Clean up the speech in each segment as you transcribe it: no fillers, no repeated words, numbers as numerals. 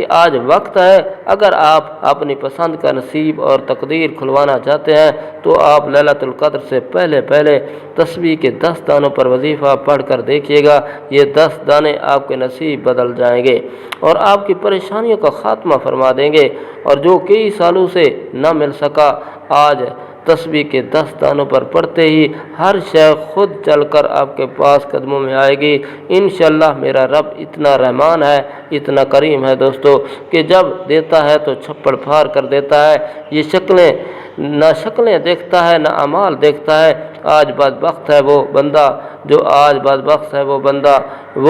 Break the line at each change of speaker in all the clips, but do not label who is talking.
کہ آج وقت ہے، اگر آپ اپنی پسند کا نصیب اور تقدیر کھلوانا چاہتے ہیں تو آپ لیلۃ القدر سے پہلے تسبیح کے 10 دانوں پر وظیفہ پڑھ کر دیکھیے گا۔ یہ 10 دانے آپ کے نصیب بدل جائیں گے اور آپ کی پریشانیوں کا خاتمہ فرما دیں گے، اور جو کئی سالوں سے نہ مل سکا آج تسبیح کے 10 دانوں پر پڑھتے ہی ہر شے خود چل کر آپ کے پاس قدموں میں آئے گی۔ انشاءاللہ میرا رب اتنا رحمان ہے، اتنا کریم ہے دوستو، کہ جب دیتا ہے تو چھپڑ پھاڑ کر دیتا ہے۔ یہ شکلیں دیکھتا ہے نہ اعمال دیکھتا ہے۔ آج بدبخت ہے وہ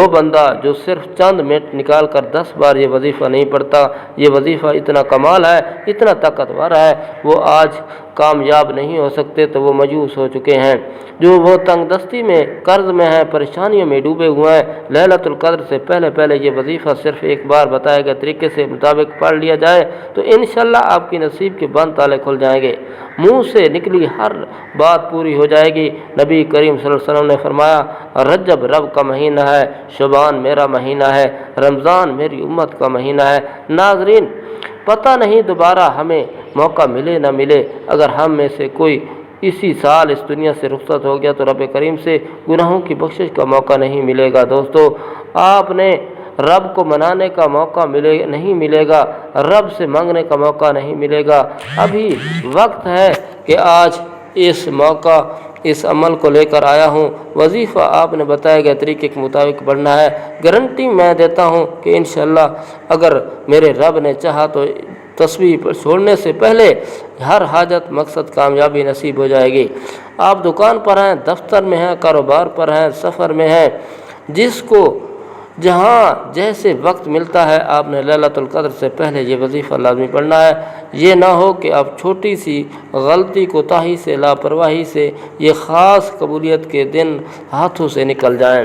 بندہ جو صرف چند منٹ نکال کر 10 بار یہ وظیفہ نہیں پڑھتا۔ یہ وظیفہ اتنا کمال ہے، اتنا طاقتور ہے، وہ آج کامیاب نہیں ہو سکتے تو وہ مایوس ہو چکے ہیں۔ جو وہ تنگ دستی میں، قرض میں ہیں، پریشانیوں میں ڈوبے ہوئے ہیں، لیلۃ القدر سے پہلے یہ وظیفہ صرف ایک بار بتائے گئے طریقے سے مطابق پڑھ لیا جائے تو انشاءاللہ آپ کی نصیب کے بند تالے کھل جائیں گے، منہ سے نکلی ہر بات پوری ہو جائے گی۔ نبی کریم صلی اللہ علیہ وسلم نے فرمایا، رجب رب کا مہینہ ہے، شعبان میرا مہینہ ہے، رمضان میری امت کا مہینہ ہے۔ ناظرین، پتہ نہیں دوبارہ ہمیں موقع ملے نہ ملے، اگر ہم میں سے کوئی اسی سال اس دنیا سے رخصت ہو گیا تو رب کریم سے گناہوں کی بخشش کا موقع نہیں ملے گا۔ دوستو، آپ نے رب کو منانے کا موقع نہیں ملے گا، رب سے مانگنے کا موقع نہیں ملے گا۔ ابھی وقت ہے کہ آج اس عمل کو لے کر آیا ہوں، وظیفہ آپ نے بتائے گئے طریقے کے مطابق پڑھنا ہے۔ گارنٹی میں دیتا ہوں کہ انشاءاللہ اگر میرے رب نے چاہا تو تسبیح چھوڑنے سے پہلے ہر حاجت مقصد کامیابی نصیب ہو جائے گی۔ آپ دکان پر ہیں، دفتر میں ہیں، کاروبار پر ہیں، سفر میں ہیں، جس کو جہاں جیسے وقت ملتا ہے آپ نے لیلۃ القدر سے پہلے یہ وظیفہ لازمی پڑھنا ہے۔ یہ نہ ہو کہ آپ چھوٹی سی غلطی کوتاہی سے، لاپرواہی سے یہ خاص قبولیت کے دن ہاتھوں سے نکل جائیں۔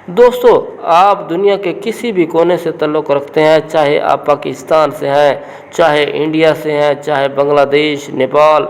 دوستو، آپ دنیا کے کسی بھی کونے سے تعلق رکھتے ہیں، چاہے آپ پاکستان سے ہیں، چاہے انڈیا سے ہیں، چاہے بنگلہ دیش، نیپال،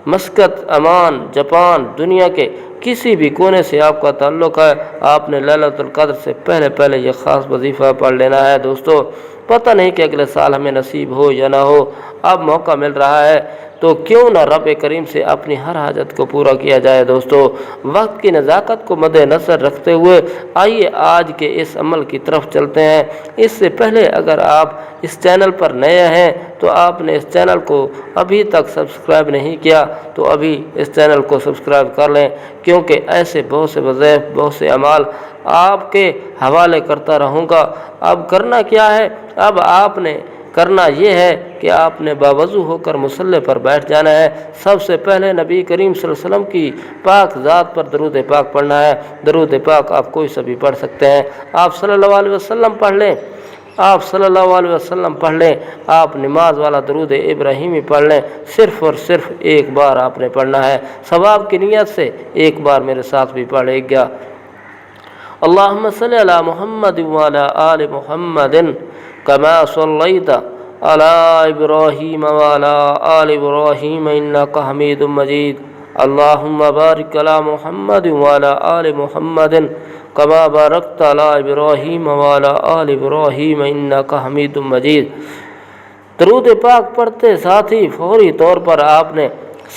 مسقط، عمان، جاپان، دنیا کے کسی بھی کونے سے آپ کا تعلق ہے، آپ نے لیلۃ القدر سے پہلے یہ خاص وظیفہ پڑھ لینا ہے۔ دوستو، پتہ نہیں کہ اگلے سال ہمیں نصیب ہو یا نہ ہو، اب موقع مل رہا ہے تو کیوں نہ رب کریم سے اپنی ہر حاجت کو پورا کیا جائے۔ دوستو، وقت کی نزاکت کو مد نظر رکھتے ہوئے آئیے آج کے اس عمل کی طرف چلتے ہیں۔ اس سے پہلے اگر آپ اس چینل پر نئے ہیں تو آپ نے اس چینل کو ابھی تک سبسکرائب نہیں کیا تو ابھی اس چینل کو سبسکرائب کر لیں، کیونکہ ایسے بہت سے وظائف، بہت سے اعمال آپ کے حوالے کرتا رہوں گا۔ اب کرنا کیا ہے؟ اب آپ نے کرنا یہ ہے کہ آپ نے باوضو ہو کر مصلی پر بیٹھ جانا ہے۔ سب سے پہلے نبی کریم صلی اللہ علیہ وسلم کی پاک ذات پر درود پاک پڑھنا ہے۔ درود پاک آپ کوئی سا بھی پڑھ سکتے ہیں، آپ صلی اللہ علیہ وسلم پڑھ لیں، آپ نماز والا درود ابراہیمی پڑھ لیں، صرف اور صرف ایک بار آپ نے پڑھنا ہے، ثواب کی نیت سے ایک بار میرے ساتھ بھی پڑھے گا۔ اللہم صلی علی محمد وعلی آل محمد کما صلیت علی ابراہیم وعلی آل ابراہیم انک حمید مجید۔ اللہم بارک علی محمد وعلی آل محمد کما بارکت علی ابراہیم وعلی آل ابراہیم انک حمید مجید۔ درود پاک پڑھتے ساتھ ہی فوری طور پر آپ نے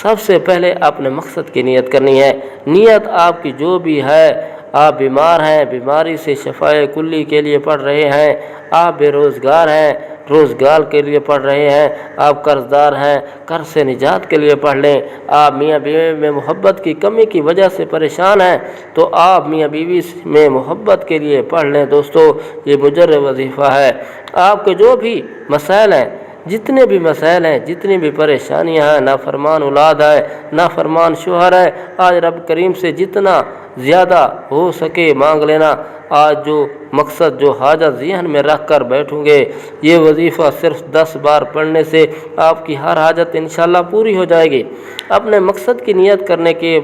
سب سے پہلے اپنے مقصد کی نیت کرنی ہے۔ نیت آپ کی جو بھی ہے، آپ بیمار ہیں، بیماری سے شفائے کلی کے لیے پڑھ رہے ہیں، آپ بے روزگار ہیں، روزگار کے لیے پڑھ رہے ہیں، آپ قرض دار ہیں، قرض سے نجات کے لیے پڑھ لیں، آپ میاں بیوی میں محبت کی کمی کی وجہ سے پریشان ہیں تو آپ میاں بیوی میں محبت کے لیے پڑھ لیں۔ دوستو، یہ مجرد وظیفہ ہے۔ آپ کے جو بھی مسائل ہیں، جتنے بھی مسائل ہیں، جتنی بھی پریشانیاں ہیں، نافرمان اولاد ہے، نافرمان شوہر ہے، آج رب کریم سے جتنا زیادہ ہو سکے مانگ لینا۔ آج جو مقصد، جو حاجت ذہن میں رکھ کر بیٹھوں گے، یہ وظیفہ صرف 10 بار پڑھنے سے آپ کی ہر حاجت انشاءاللہ پوری ہو جائے گی۔ اپنے مقصد کی نیت کرنے کے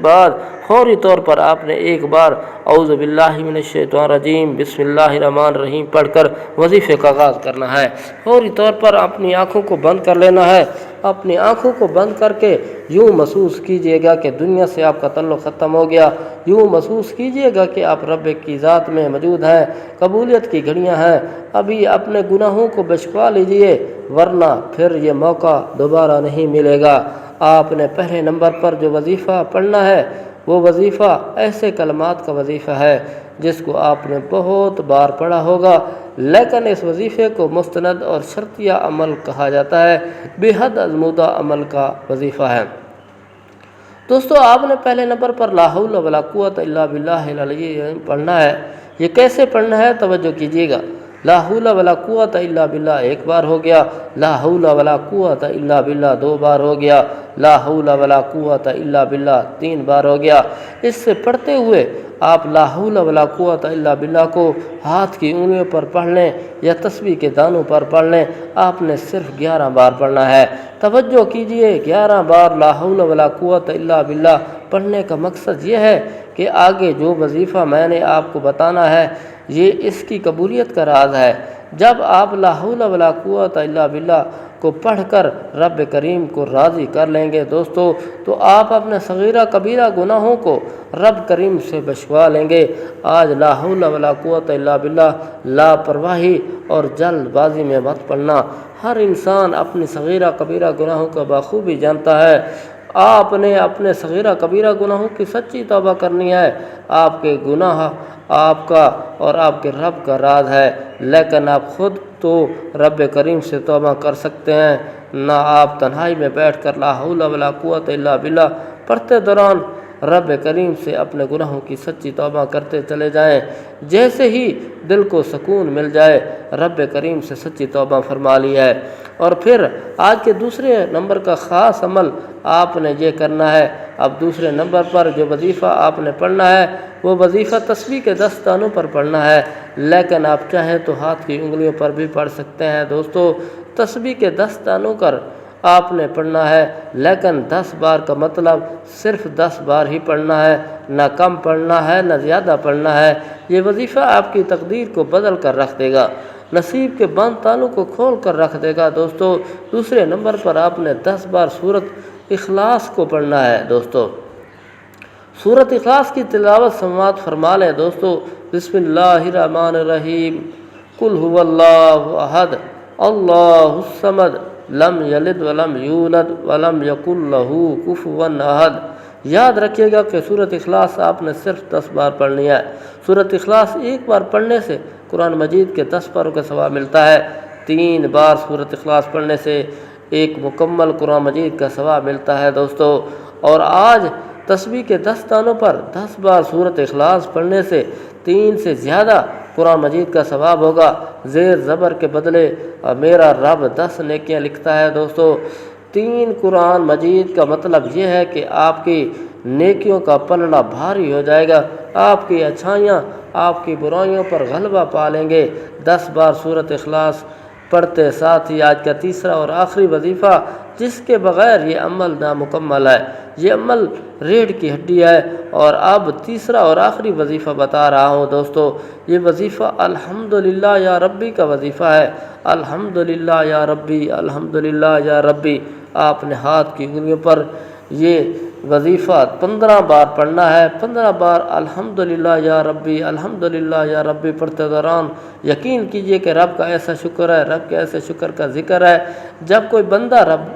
بعد فوری طور پر آپ نے ایک بار اعوذ باللہ من الشیطان الرجیم بسم اللہ الرحمن الرحیم پڑھ کر وظیفے کا آغاز کرنا ہے۔ فوری طور پر اپنی آنکھوں کو بند کر لینا ہے، اپنی آنکھوں کو بند کر کے یوں محسوس کیجئے گا کہ دنیا سے آپ کا تعلق ختم ہو گیا، یوں محسوس کیجئے گا کہ آپ رب کی ذات میں موجود ہیں، قبولیت کی گھڑیاں ہیں۔ ابھی اپنے گناہوں کو بچوا لیجئے، ورنہ پھر یہ موقع دوبارہ نہیں ملے گا۔ آپ نے پہلے نمبر پر جو وظیفہ پڑھنا ہے وہ وظیفہ ایسے کلمات کا وظیفہ ہے جس کو آپ نے بہت بار پڑھا ہوگا، لیکن اس وظیفے کو مستند اور شرطیہ عمل کہا جاتا ہے، بے حد ازمودہ عمل کا وظیفہ ہے۔ دوستو، آپ نے پہلے نمبر پر لا حول ولا قوت الا باللہ العلی العظیم پڑھنا ہے۔ یہ کیسے پڑھنا ہے توجہ کیجیے گا۔ لا حول ولا قوت الا باللہ ایک بار ہو گیا، لا حول ولا قوت الا باللہ دو بار ہو گیا، لا حول ولا قوت الا باللہ تین بار ہو گیا۔ اس سے پڑھتے ہوئے آپ لا حول ولا قوت الا باللہ کو ہاتھ کی انگلیوں پر پڑھ لیں یا تسبیح کے دانوں پر پڑھ لیں۔ آپ نے صرف 11 بار پڑھنا ہے۔ توجہ کیجئے، 11 بار لا حول ولا قوت الا باللہ پڑھنے کا مقصد یہ ہے کہ آگے جو وظیفہ میں نے آپ کو بتانا ہے یہ اس کی قبولیت کا راز ہے۔ جب آپ لا حول ولا قوت الا باللہ کو پڑھ کر رب کریم کو راضی کر لیں گے دوستو، تو آپ اپنے صغیرہ کبیرہ گناہوں کو رب کریم سے بچوا لیں گے۔ آج لا حول ولا قوت الا باللہ لاپرواہی اور جلد بازی میں مت پڑھنا۔ ہر انسان اپنی صغیرہ کبیرہ گناہوں کا بخوبی جانتا ہے۔ آپ نے اپنے صغیرہ کبیرہ گناہوں کی سچی توبہ کرنی ہے۔ آپ کے گناہ آپ کا اور آپ کے رب کا راز ہے، لیکن آپ خود تو رب کریم سے توبہ کر سکتے ہیں، نہ آپ تنہائی میں بیٹھ کر لا حول ولا قوت الا باللہ پڑھتے دوران رب کریم سے اپنے گناہوں کی سچی توبہ کرتے چلے جائیں۔ جیسے ہی دل کو سکون مل جائے رب کریم سے سچی توبہ فرما لی ہے۔ اور پھر آج کے دوسرے نمبر کا خاص عمل آپ نے یہ کرنا ہے۔ اب دوسرے نمبر پر جو وظیفہ آپ نے پڑھنا ہے وہ وظیفہ تسبیح کے 10 دانوں پر پڑھنا ہے، لیکن آپ چاہیں تو ہاتھ کی انگلیوں پر بھی پڑھ سکتے ہیں۔ دوستو، تسبیح کے 10 دانوں پر آپ نے پڑھنا ہے، لیکن 10 بار کا مطلب صرف 10 بار ہی پڑھنا ہے، نہ کم پڑھنا ہے نہ زیادہ پڑھنا ہے۔ یہ وظیفہ آپ کی تقدیر کو بدل کر رکھ دے گا، نصیب کے بند تالوں کو کھول کر رکھ دے گا۔ دوستو، دوسرے نمبر پر آپ نے 10 بار سورت اخلاص کو پڑھنا ہے۔ دوستو، سورت اخلاص کی تلاوت سماعت فرما لیں۔ دوستو، بسم اللہ الرحمن الرحیم، قل هو اللہ احد اللہ الصمد لم یلد ولم یولد ولم یکن لہ کفوا احد۔ یاد رکھیے گا کہ سورت اخلاص آپ نے صرف 10 بار پڑھنی ہے۔ سورت اخلاص ایک بار پڑھنے سے قرآن مجید کے 10 پاروں کا ثواب ملتا ہے۔ 3 بار سورت اخلاص پڑھنے سے ایک مکمل قرآن مجید کا ثواب ملتا ہے۔ دوستو، اور آج تسبیح کے 10 دانوں پر 10 بار سورت اخلاص پڑھنے سے 3 سے زیادہ قرآن مجید کا ثواب ہوگا۔ زیر زبر کے بدلے میرا رب 10 نیکیاں لکھتا ہے۔ دوستو، 3 قرآن مجید کا مطلب یہ ہے کہ آپ کی نیکیوں کا پلڑا بھاری ہو جائے گا، آپ کی اچھائیاں آپ کی برائیوں پر غلبہ پا لیں گے۔ 10 بار سورت اخلاص پڑھتے ساتھ ہی آج کا تیسرا اور آخری وظیفہ جس کے بغیر یہ عمل نامکمل ہے، یہ عمل ریڑھ کی ہڈی ہے، اور اب تیسرا اور آخری وظیفہ بتا رہا ہوں۔ دوستو، یہ وظیفہ الحمدللہ یا ربی کا وظیفہ ہے۔ الحمدللہ یا ربی، الحمدللہ یا ربی۔ آپ نے ہاتھ کی انگلیوں پر یہ وظیفہ 15 بار پڑھنا ہے۔ 15 بار الحمدللہ یا ربی، الحمدللہ یا ربی پڑھتے دوران یقین کیجئے کہ رب کا ایسا شکر ہے، رب کے ایسے شکر کا ذکر ہے۔ جب کوئی بندہ رب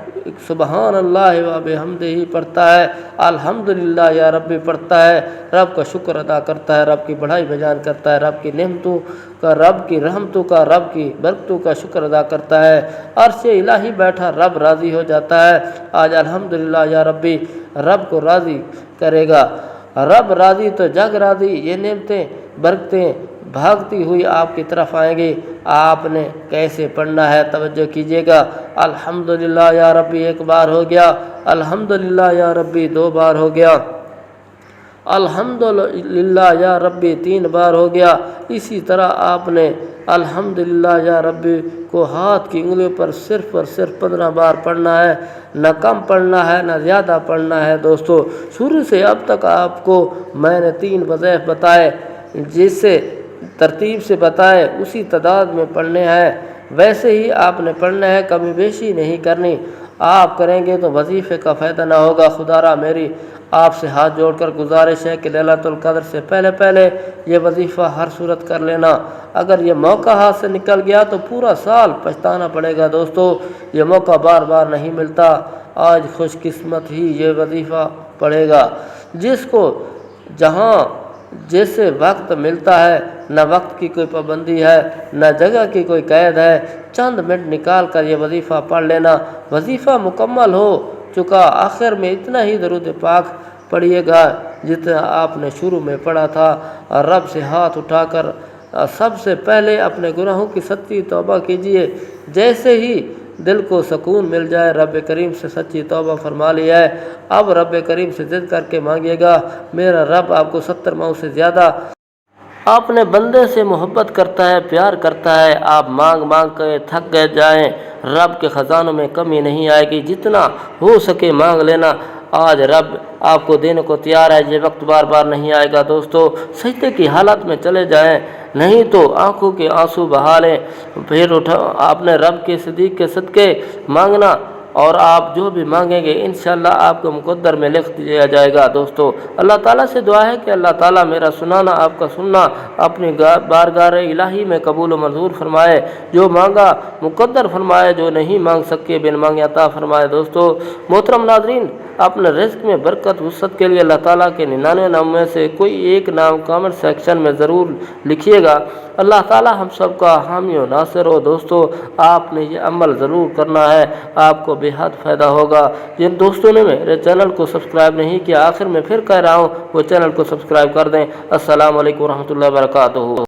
سبحان اللہ و بحمدہ پڑھتا ہے، الحمدللہ یا ربی پڑھتا ہے، رب کا شکر ادا کرتا ہے، رب کی بڑائی بیان کرتا ہے، رب کی نعمتوں کا، رب کی رحمتوں کا، رب کی برکتوں کا شکر ادا کرتا ہے، عرش الہی بیٹھا رب راضی ہو جاتا ہے۔ آج الحمدللہ یا ربی رب کو راضی کرے گا۔ رب راضی تو جگ راضی۔ یہ نعمتیں، برکتیں بھاگتی ہوئی آپ کی طرف آئیں گی۔ آپ نے کیسے پڑھنا ہے توجہ کیجیے گا۔ الحمدللہ یا ربی 1 بار ہو گیا، الحمدللہ یا ربی 2 بار ہو گیا، الحمدللہ یا ربی 3 بار ہو گیا۔ اسی طرح آپ نے الحمدللہ یا ربی کو ہاتھ کی انگلیوں پر صرف اور صرف 15 بار پڑھنا ہے، نہ کم پڑھنا ہے نہ زیادہ پڑھنا ہے۔ دوستو، شروع سے اب تک آپ کو میں نے 3 وظائف بتائے، جس سے ترتیب سے بتائے اسی تعداد میں پڑھنے ہیں، ویسے ہی آپ نے پڑھنا ہے، کمی بیشی نہیں کرنی۔ آپ کریں گے تو وظیفے کا فائدہ نہ ہوگا۔ خدارا میری آپ سے ہاتھ جوڑ کر گزارش ہے کہ لیلۃ القدر سے پہلے پہلے یہ وظیفہ ہر صورت کر لینا۔ اگر یہ موقع ہاتھ سے نکل گیا تو پورا سال پچھتانا پڑے گا۔ دوستو یہ موقع بار بار نہیں ملتا، آج خوش قسمت ہی یہ وظیفہ پڑھے گا، جس کو جہاں جیسے وقت ملتا ہے، نہ وقت کی کوئی پابندی ہے نہ جگہ کی کوئی قید ہے، چند منٹ نکال کر یہ وظیفہ پڑھ لینا۔ وظیفہ مکمل ہو چکا، آخر میں اتنا ہی درود پاک پڑھیے گا جتنا آپ نے شروع میں پڑھا تھا، اور رب سے ہاتھ اٹھا کر سب سے پہلے اپنے گناہوں کی سچی توبہ کیجیے۔ جیسے ہی دل کو سکون مل جائے، رب کریم سے سچی توبہ فرما لی ہے، اب رب کریم سے ضد کر کے مانگیے گا۔ میرا رب آپ کو 70 ماؤں سے زیادہ اپنے بندے سے محبت کرتا ہے، پیار کرتا ہے۔ آپ مانگ مانگ کے تھک گئے جائیں، رب کے خزانوں میں کمی نہیں آئے گی، جتنا ہو سکے مانگ لینا، آج رب آپ کو دینے کو تیار ہے، یہ وقت بار بار نہیں آئے گا۔ دوستو سجدے کی حالت میں چلے جائیں، نہیں تو آنکھوں کے آنسو بہا لیں، پھر آپ نے رب کے صدیق کے صدقے مانگنا، اور آپ جو بھی مانگیں گے انشاءاللہ آپ کو مقدر میں لکھ دیا جائے گا۔ دوستو اللہ تعالیٰ سے دعا ہے کہ اللہ تعالیٰ میرا سنانا، آپ کا سننا اپنی بارگاہ الہی میں قبول و منظور فرمائے، جو مانگا مقدر فرمائے، جو نہیں مانگ سکے بن مانگے عطا فرمائے۔ دوستو محترم ناظرین، اپنے رزق میں برکت وسعت کے لیے اللہ تعالیٰ کے 99 نام میں سے کوئی ایک نام کامنٹ سیکشن میں ضرور لکھیے گا۔ اللہ تعالیٰ ہم سب کا حامی و ناصر ہو۔ دوستو آپ نے یہ عمل ضرور کرنا ہے، آپ کو بے حد فائدہ ہوگا۔ جن دوستوں نے میرے چینل کو سبسکرائب نہیں کیا، آخر میں پھر کہہ رہا ہوں وہ چینل کو سبسکرائب کر دیں۔ السلام علیکم ورحمۃ اللہ وبرکاتہ۔